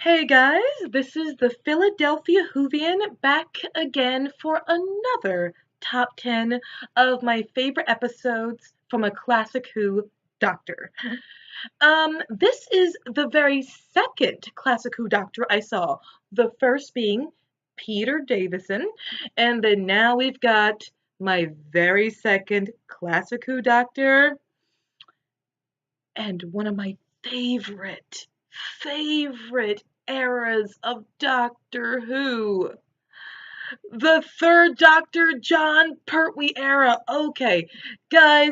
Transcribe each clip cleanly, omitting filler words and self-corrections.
Hey guys, this is the Philadelphia Whovian back again for another top 10 of my favorite episodes from a classic Who Doctor. This is the very second classic Who Doctor I saw. The first being Peter Davison, and then now we've got my very second classic Who Doctor, and one of my favorite eras of Doctor Who. The third Doctor, John Pertwee era. Okay, guys,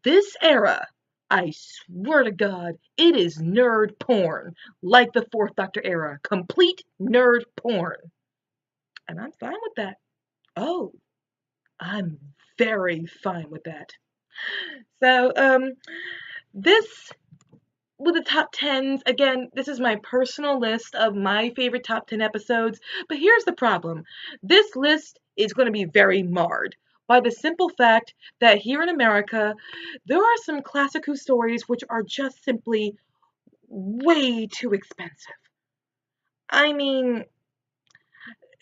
this era, I swear to God, it is nerd porn, like the fourth Doctor era. Complete nerd porn. And I'm fine with that. Oh, I'm very fine with that. So, this with the top 10s, again, this is my personal list of my favorite top 10 episodes, but here's the problem. This list is going to be very marred by the simple fact that here in America, there are some classic Who stories which are just simply way too expensive. I mean,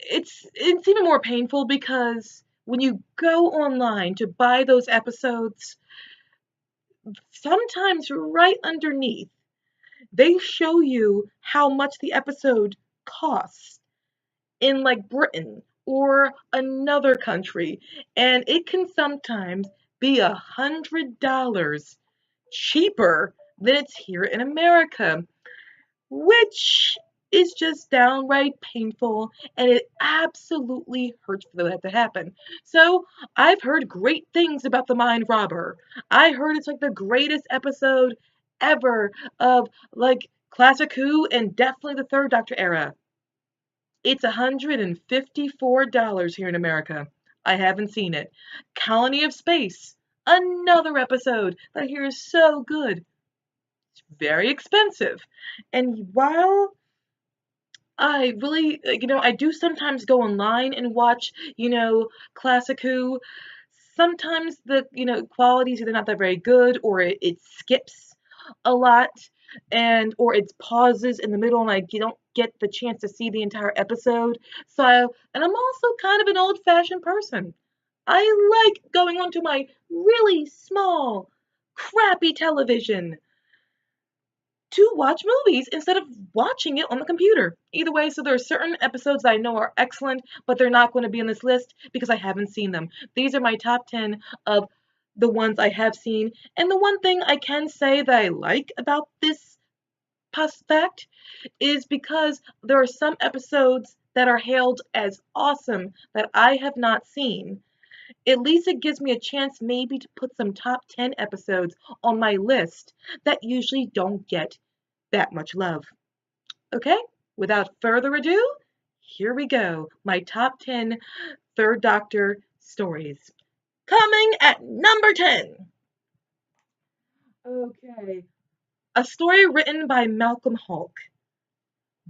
it's even more painful because when you go online to buy those episodes, sometimes right underneath they show you how much the episode costs in like Britain or another country, and it can sometimes be $100 cheaper than it's here in America, which is just downright painful, and it absolutely hurts for that to happen. So I've heard great things about The Mind Robber. I heard it's like the greatest episode ever of like Classic Who and definitely the third Doctor era. It's $154 here in America. I haven't seen it. Colony of Space, another episode that I hear is so good. It's very expensive. And while I really, I do sometimes go online and watch, Classic Who. Sometimes the, quality is either not that very good or it skips a lot or it pauses in the middle and I don't get the chance to see the entire episode. So, and I'm also kind of an old-fashioned person. I like going onto my really small, crappy television to watch movies instead of watching it on the computer. Either way, so there are certain episodes that I know are excellent, but they're not going to be on this list because I haven't seen them. These are my top 10 of the ones I have seen. And the one thing I can say that I like about this fact is because there are some episodes that are hailed as awesome that I have not seen. At least it gives me a chance maybe to put some top 10 episodes on my list that usually don't get that much love. Okay, without further ado, here we go. My top 10 Third Doctor stories. Coming at number 10. Okay, a story written by Malcolm Hulke.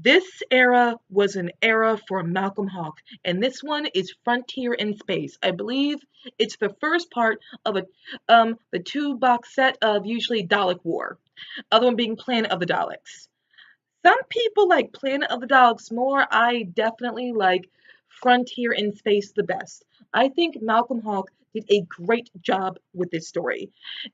This era was an era for Malcolm Hulke, and this one is Frontier in Space. I believe it's the first part of the two box set of usually Dalek War. Other one being Planet of the Daleks. Some people like Planet of the Daleks more. I definitely like Frontier in Space the best. I think Malcolm Hulke did a great job with this story.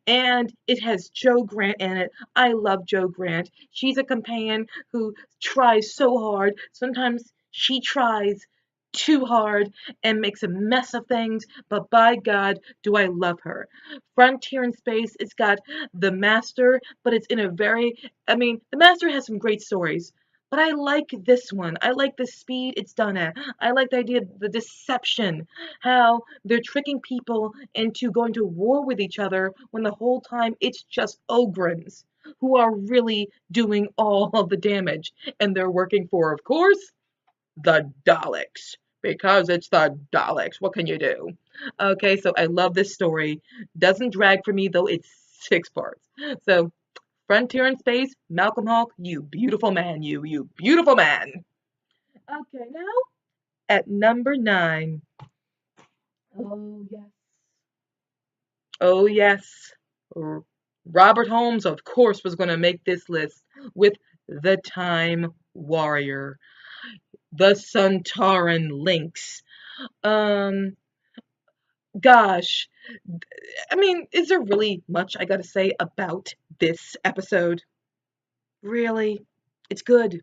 And it has Jo Grant in it. I love Jo Grant. She's a companion who tries so hard. Sometimes she tries too hard and makes a mess of things, but by God, do I love her. Frontier in Space, it's got the Master, but it's in a very, the Master has some great stories, but I like this one. I like the speed it's done at. I like the idea of the deception, how they're tricking people into going to war with each other when the whole time it's just Ogrins who are really doing all of the damage. And they're working for, of course, the Daleks. Because it's the Daleks. What can you do? Okay, so I love this story. Doesn't drag for me, though it's 6 parts. So, Frontier in Space, Malcolm Hulke, you beautiful man, you beautiful man. Okay, now at number 9. Oh, yes. Oh, yes. Robert Holmes, of course, was going to make this list with the Time Warrior, the Sontaran Lynx. Um, Gosh, I mean, is there really much I gotta say about this episode? Really? It's good.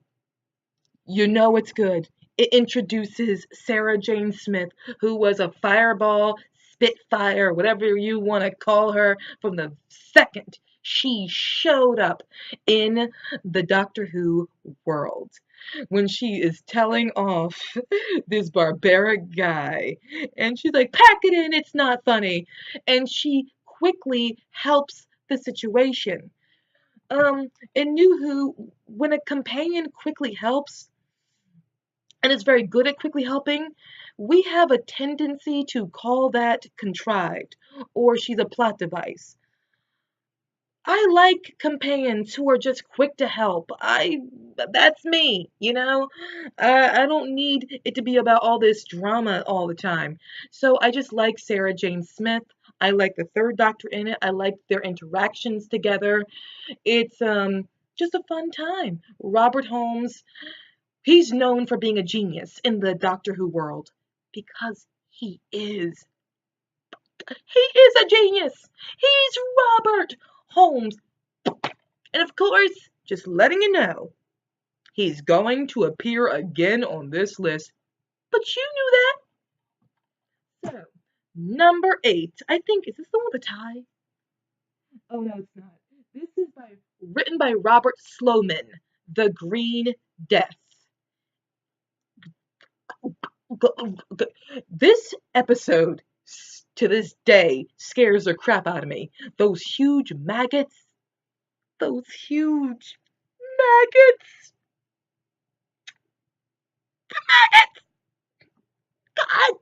You know it's good. It introduces Sarah Jane Smith, who was a fireball, spitfire, whatever you want to call her, from the second she showed up in the Doctor Who world. When she is telling off this barbaric guy, and she's like, pack it in, it's not funny. And she quickly helps the situation. In New Who, when a companion quickly helps, and is very good at quickly helping, we have a tendency to call that contrived or she's a plot device. I like companions who are just quick to help. That's me, you know? I don't need it to be about all this drama all the time. So I just like Sarah Jane Smith. I like the third Doctor in it. I like their interactions together. It's just a fun time. Robert Holmes, he's known for being a genius in the Doctor Who world because he is. He is a genius. He's Robert Holmes. And of course, just letting you know, he's going to appear again on this list. But you knew that. So, number 8. I think, is this the one with the tie? Oh, no, it's not. This is written by Robert Sloman, The Green Death. This episode to this day scares the crap out of me. Those huge maggots, those huge maggots, maggots, God.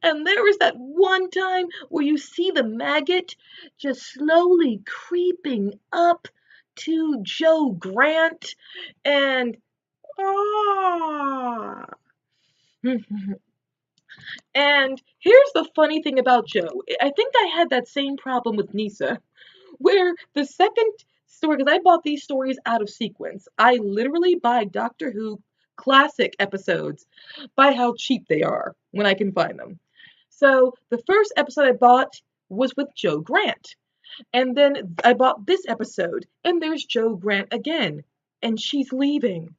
And there was that one time where you see the maggot just slowly creeping up to Jo Grant, and ah. And here's the funny thing about Jo. I think I had that same problem with Nyssa, where the second story, because I bought these stories out of sequence. I literally buy Doctor Who classic episodes by how cheap they are when I can find them. So the first episode I bought was with Jo Grant. And then I bought this episode, and there's Jo Grant again, and she's leaving.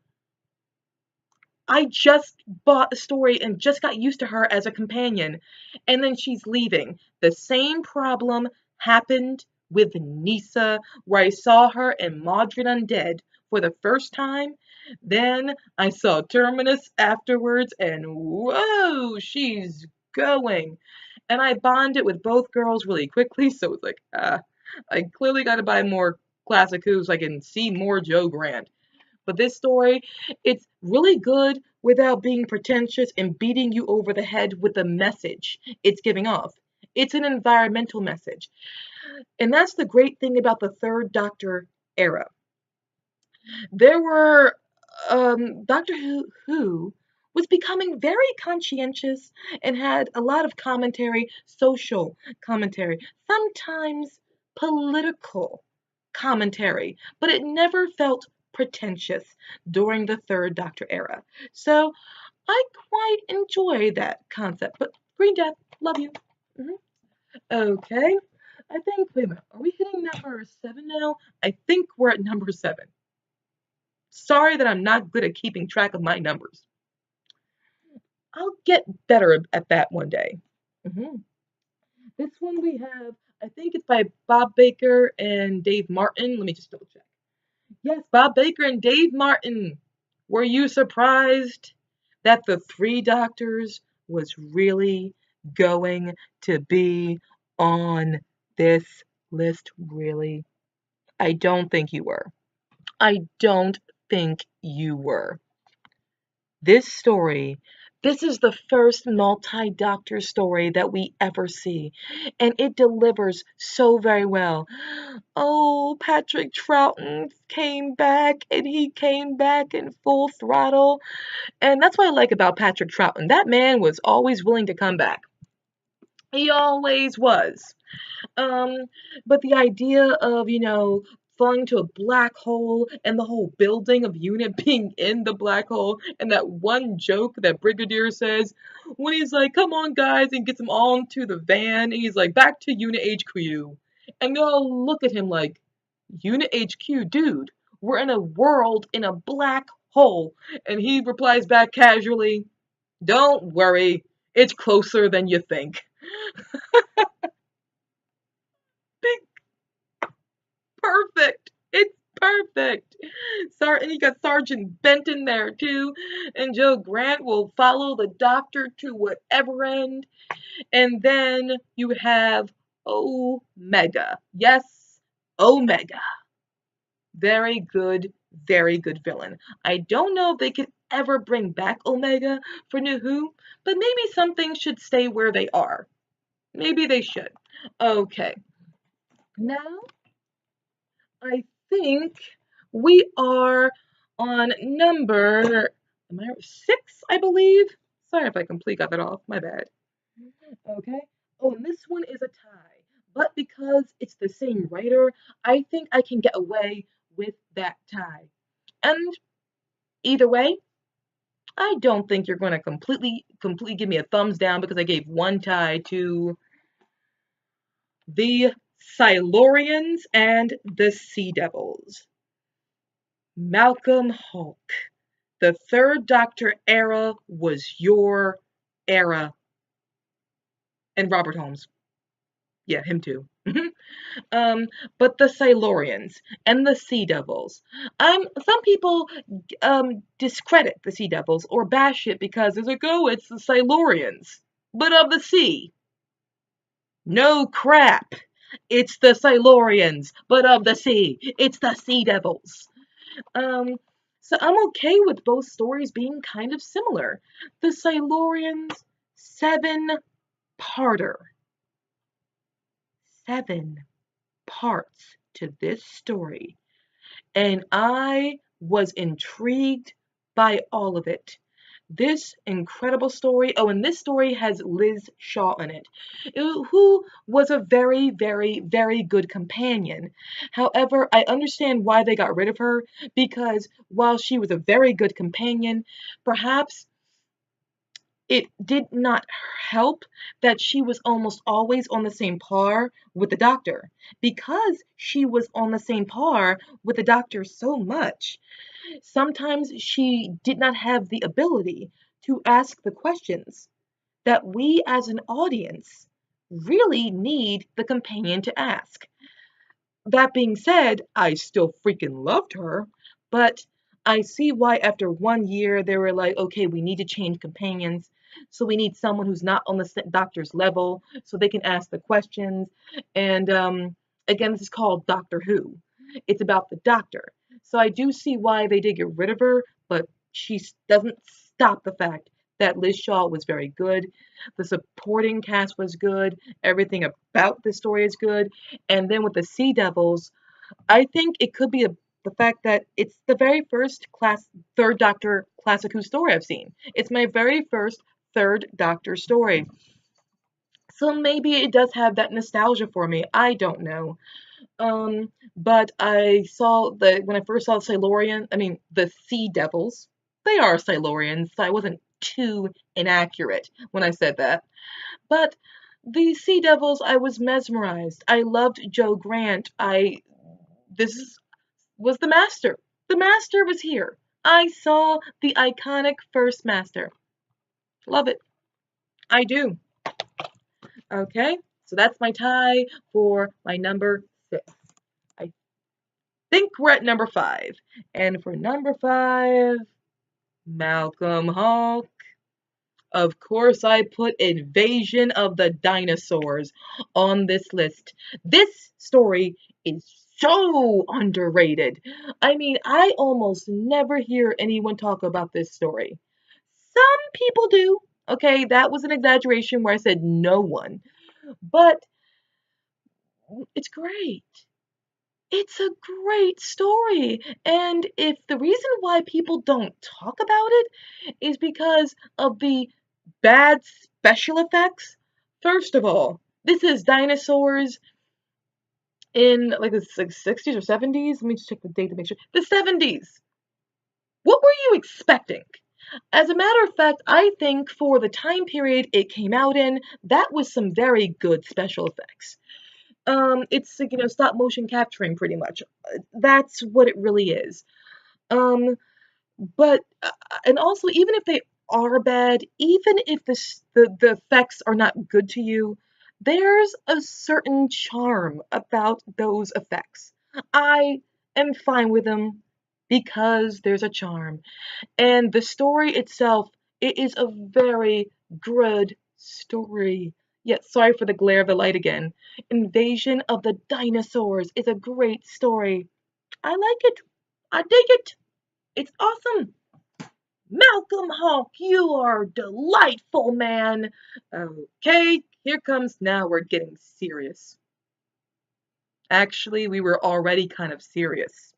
I just bought a story and just got used to her as a companion, and then she's leaving. The same problem happened with Nyssa, where I saw her in Mawdryn Undead for the first time. Then I saw Terminus afterwards, and whoa, she's going. And I bonded with both girls really quickly, so it's like, I clearly got to buy more Classic Who so I can see more Jo Grant. But this story, it's really good without being pretentious and beating you over the head with the message it's giving off. It's an environmental message. And that's the great thing about the Third Doctor era. There were, Doctor Who was becoming very conscientious and had a lot of commentary, social commentary, sometimes political commentary, but it never felt pretentious during the Third Doctor era. So I quite enjoy that concept. But Green Death, love you. Mhm. Okay. I think, wait a minute, are we hitting number 7 now? I think we're at number 7. Sorry that I'm not good at keeping track of my numbers. I'll get better at that one day. Mhm. This one we have, I think it's by Bob Baker and Dave Martin. Let me just double check. Yes, Bob Baker and Dave Martin. Were you surprised that the Three Doctors was really going to be on this list? Really? I don't think you were. I don't think you were. This story, this is the first multi-doctor story that we ever see, and it delivers so very well. Oh, Patrick Troughton came back, and he came back in full throttle, and that's what I like about Patrick Troughton. That man was always willing to come back. He always was. Um, but the idea of, falling to a black hole and the whole building of UNIT being in the black hole, and that one joke that Brigadier says when he's like, come on guys, and gets them all into the van, and he's like, back to UNIT HQ. And they all look at him like, UNIT HQ, dude, we're in a world in a black hole. And he replies back casually, don't worry, it's closer than you think. Perfect. It's perfect. And you got Sergeant Benton there too, and Jo Grant will follow the doctor to whatever end. And then you have Omega. Yes, Omega. Very good villain. I don't know if they could ever bring back Omega for New Who, but maybe some things should stay where they are. Maybe they should. Okay. Now I think we are on number, am I 6, I believe? Sorry if I completely got that off. My bad. Okay. Oh, and this one is a tie. But because it's the same writer, I think I can get away with that tie. And either way, I don't think you're going to completely give me a thumbs down because I gave one tie to the Silurians and the Sea Devils. Malcolm Hulke. The Third Doctor era was your era. And Robert Holmes. Yeah, him too. But the Silurians and the Sea Devils. Some people discredit the Sea Devils or bash it because it's like, oh, it's the Silurians, but of the sea. No crap. It's the Silurians, but of the sea. It's the Sea Devils. Um, so I'm okay with both stories being kind of similar. The Silurians, 7-parter. 7 parts to this story. And I was intrigued by all of it. This incredible story. Oh, and this story has Liz Shaw in it, who was a very good companion. However, I understand why they got rid of her, because while she was a very good companion, perhaps it did not help that she was almost always on the same par with the doctor. Because she was on the same par with the doctor so much, sometimes she did not have the ability to ask the questions that we as an audience really need the companion to ask. That being said, I still freaking loved her, but I see why after 1 year they were like, okay, we need to change companions. So we need someone who's not on the doctor's level so they can ask the questions. And again, this is called Doctor Who. It's about the doctor. So I do see why they did get rid of her, but she doesn't stop the fact that Liz Shaw was very good. The supporting cast was good. Everything about the story is good. And then with the Sea Devils, I think it could be the fact that it's the very first Third Doctor Classic Who story I've seen. It's my very first Third Doctor story. So maybe it does have that nostalgia for me. I don't know. But I saw when I first saw the Sea Devils, they are Silurians, so I wasn't too inaccurate when I said that. But the Sea Devils, I was mesmerized. I loved Jo Grant. This was the Master. The Master was here. I saw the iconic first Master. Love it. I do. Okay, so that's my tie for my number 6. I think we're at number 5. And for number 5, Malcolm Hulke. Of course, I put Invasion of the Dinosaurs on this list. This story is so underrated. I mean, I almost never hear anyone talk about this story. Some people do. Okay, that was an exaggeration where I said no one. But it's great. It's a great story. And if the reason why people don't talk about it is because of the bad special effects, first of all, this is dinosaurs in like the 60s or 70s. Let me just check the date to make sure. The 70s. What were you expecting? As a matter of fact, I think for the time period it came out in, that was some very good special effects. It's stop motion capturing pretty much. That's what it really is. Um, but and also even if they are bad, even if the effects are not good to you, there's a certain charm about those effects. I am fine with them because there's a charm. And the story itself, it is a very good story. Yet, sorry for the glare of the light again. Invasion of the Dinosaurs is a great story. I like it. I dig it. It's awesome. Malcolm Hawk, you are delightful, man. Okay, here comes now we're getting serious. Actually, we were already kind of serious.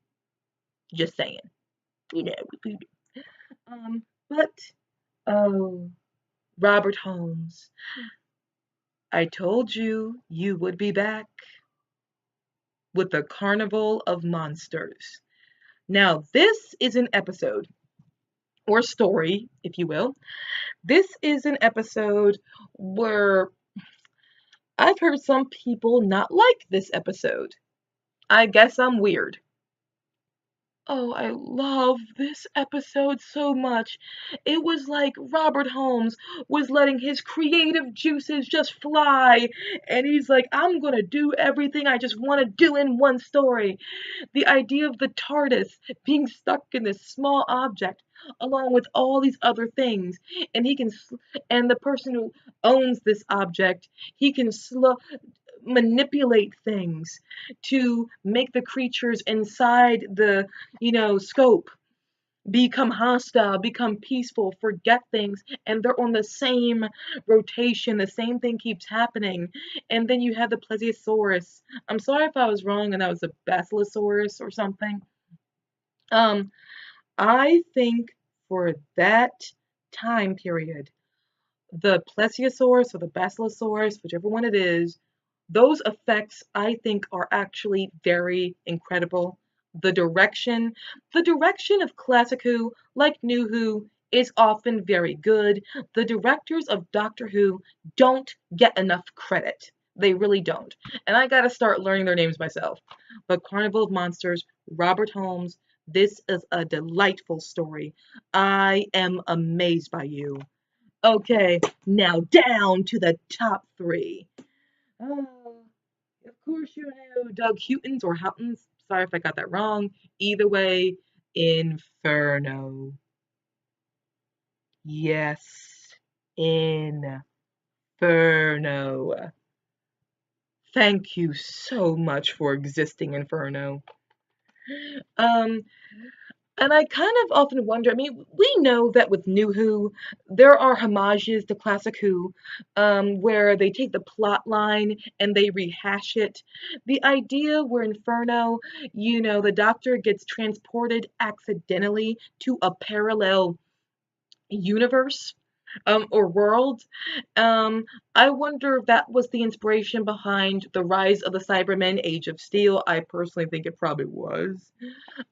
Just saying. You know. Um, but, oh, Robert Holmes, I told you you would be back with the Carnival of Monsters. Now, this is an episode, or story, if you will. This is an episode where I've heard some people not like this episode. I guess I'm weird. Oh, I love this episode so much. It was like Robert Holmes was letting his creative juices just fly. And he's like, I'm gonna do everything I just want to do in one story. The idea of the TARDIS being stuck in this small object, along with all these other things. And and the person who owns this object, he can manipulate things to make the creatures inside the, scope become hostile, become peaceful, forget things, and they're on the same rotation. The same thing keeps happening. And then you have the Plesiosaurus. I'm sorry if I was wrong and that was a Basilosaurus or something. Um, I think for that time period, the Plesiosaurus or the Basilosaurus, whichever one it is, those effects I think are actually very incredible. The direction of Classic Who, like New Who, is often very good. The directors of Doctor Who don't get enough credit. They really don't. And I gotta start learning their names myself. But Carnival of Monsters, Robert Holmes, this is a delightful story. I am amazed by you. Okay, now down to the top three. Oh, of course you know Doug Hutons or Houtons. Sorry if I got that wrong. Either way, Inferno. Yes, Inferno. Thank you so much for existing, Inferno. Um, And I kind of often wonder, I mean, we know that with New Who, there are homages to Classic Who, where they take the plot line and they rehash it. The idea where Inferno, the Doctor gets transported accidentally to a parallel universe, or world. Um, I wonder if that was the inspiration behind the rise of the Cybermen, Age of Steel. I personally think it probably was.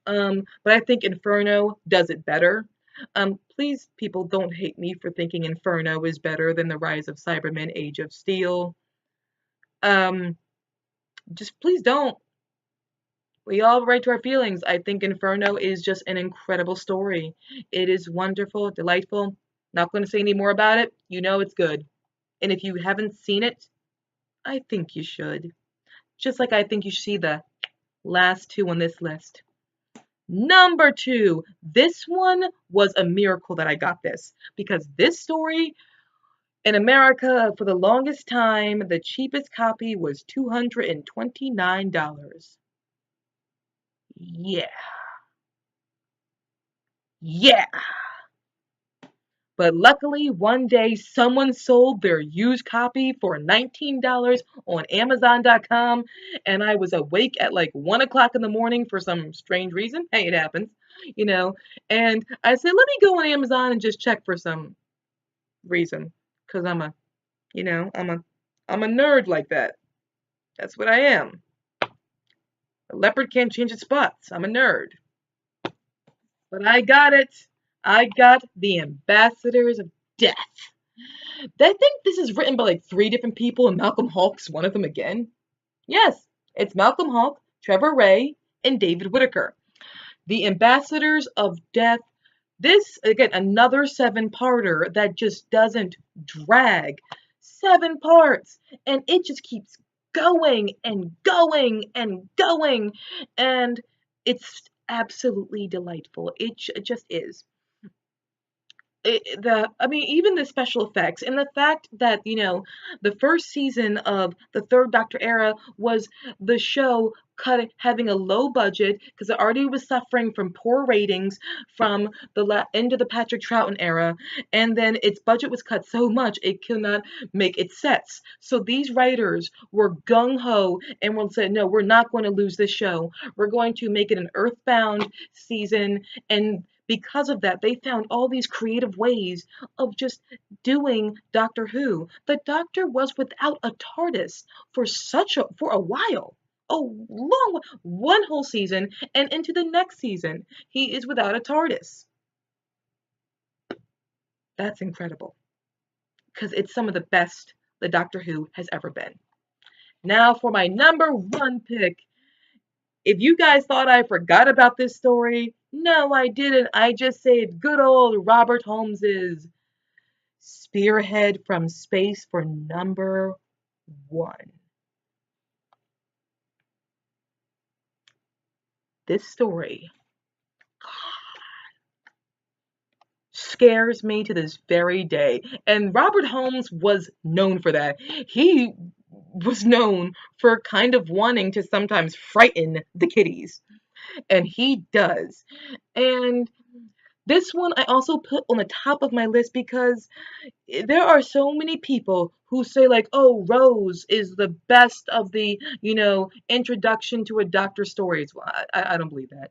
But I think Inferno does it better. Please, people, don't hate me for thinking Inferno is better than the Rise of Cybermen, Age of Steel. Um, just please don't. We all have a right to our feelings. I think Inferno is just an incredible story. It is wonderful, delightful. Not going to say any more about it. You know it's good. And if you haven't seen it, I think you should. Just like I think you should see the last two on this list. Number two, this one was a miracle that I got this because this story in America for the longest time, the cheapest copy was $229. Yeah, yeah. But luckily, one day someone sold their used copy for $19 on Amazon.com, and I was awake at like 1 o'clock in the morning for some strange reason. Hey, it happens, you know. And I said, let me go on Amazon and just check for some reason, because I'm a nerd like that. That's what I am. A leopard can't change its spots. I'm a nerd. But I got it. I got the Ambassadors of Death. I think this is written by like 3 different people, and Malcolm Hulk's one of them again. Yes, it's Malcolm Hulk, Trevor Ray, and David Whitaker. The Ambassadors of Death. This, again, another 7-parter that just doesn't drag. 7 parts, and it just keeps going and going and going, and it's absolutely delightful. It just is. I mean, even the special effects and the fact that, the first season of the Third Doctor era was the show having a low budget because it already was suffering from poor ratings from the end of the Patrick Troughton era, and then its budget was cut so much it could not make its sets. So these writers were gung ho and will say, no, we're not going to lose this show. We're going to make it an Earthbound season, and because of that, they found all these creative ways of just doing Doctor Who. The Doctor was without a TARDIS for a while. A long one whole season, and into the next season, he is without a TARDIS. That's incredible. Because it's some of the best the Doctor Who has ever been. Now for my number 1 pick. If you guys thought I forgot about this story, no, I didn't. I just saved good old Robert Holmes's Spearhead from Space for number 1. This story scares me to this very day. And Robert Holmes was known for that. He was known for kind of wanting to sometimes frighten the kiddies. And he does. And this one I also put on the top of my list because there are so many people who say like, oh, Rose is the best of the, introduction to a Doctor stories. Well, I don't believe that.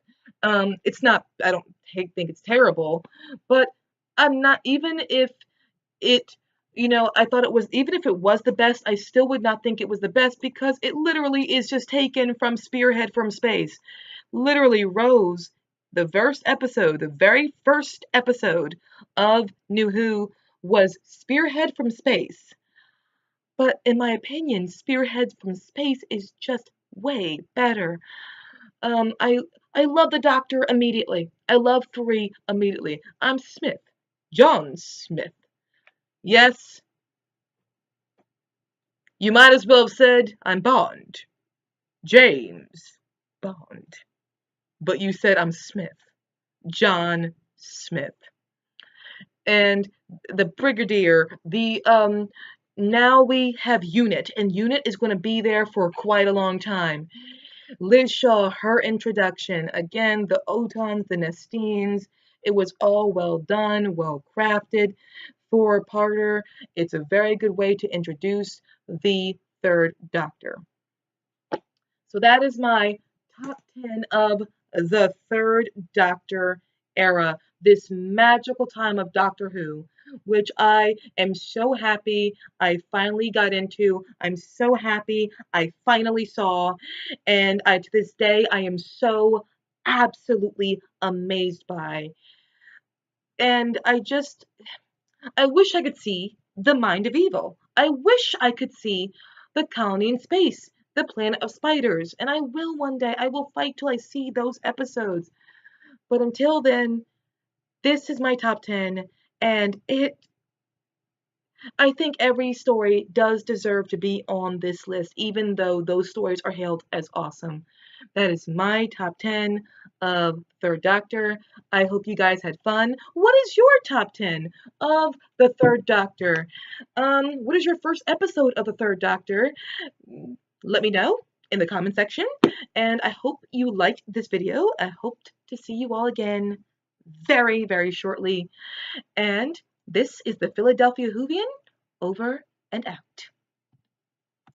It's not, I don't think it's terrible, but I'm not, even if it, I thought it was, even if it was the best, I still would not think it was the best because it literally is just taken from Spearhead from Space. Literally, Rose, the very first episode of New Who was Spearhead from Space. But in my opinion, Spearhead from Space is just way better. I love the Doctor immediately. I love 3 immediately. I'm Smith. John Smith. Yes, you might as well have said I'm Bond. James Bond. But you said I'm Smith. John Smith. And the Brigadier, now we have Unit, and Unit is going to be there for quite a long time. Liz Shaw, her introduction, again, the Otons, the Nestines, it was all well done, well crafted. 4-parter, it's a very good way to introduce the Third Doctor. So that is my top 10 of the Third Doctor era, this magical time of Doctor Who, which I am so happy I finally got into. I'm so happy I finally saw, and to this day I am so absolutely amazed by. And I wish I could see the Mind of Evil. I wish I could see the Colony in Space, the Planet of Spiders, and I will one day. I will fight till I see those episodes. But until then, this is my top 10, and I think every story does deserve to be on this list, even though those stories are hailed as awesome. That is my top 10 of Third Doctor. I hope you guys had fun. What is your top 10 of the Third Doctor? What is your first episode of the Third Doctor? Let me know in the comment section. And I hope you liked this video. I hope to see you all again very, very shortly. And this is the Philadelphia Whovian, over and out.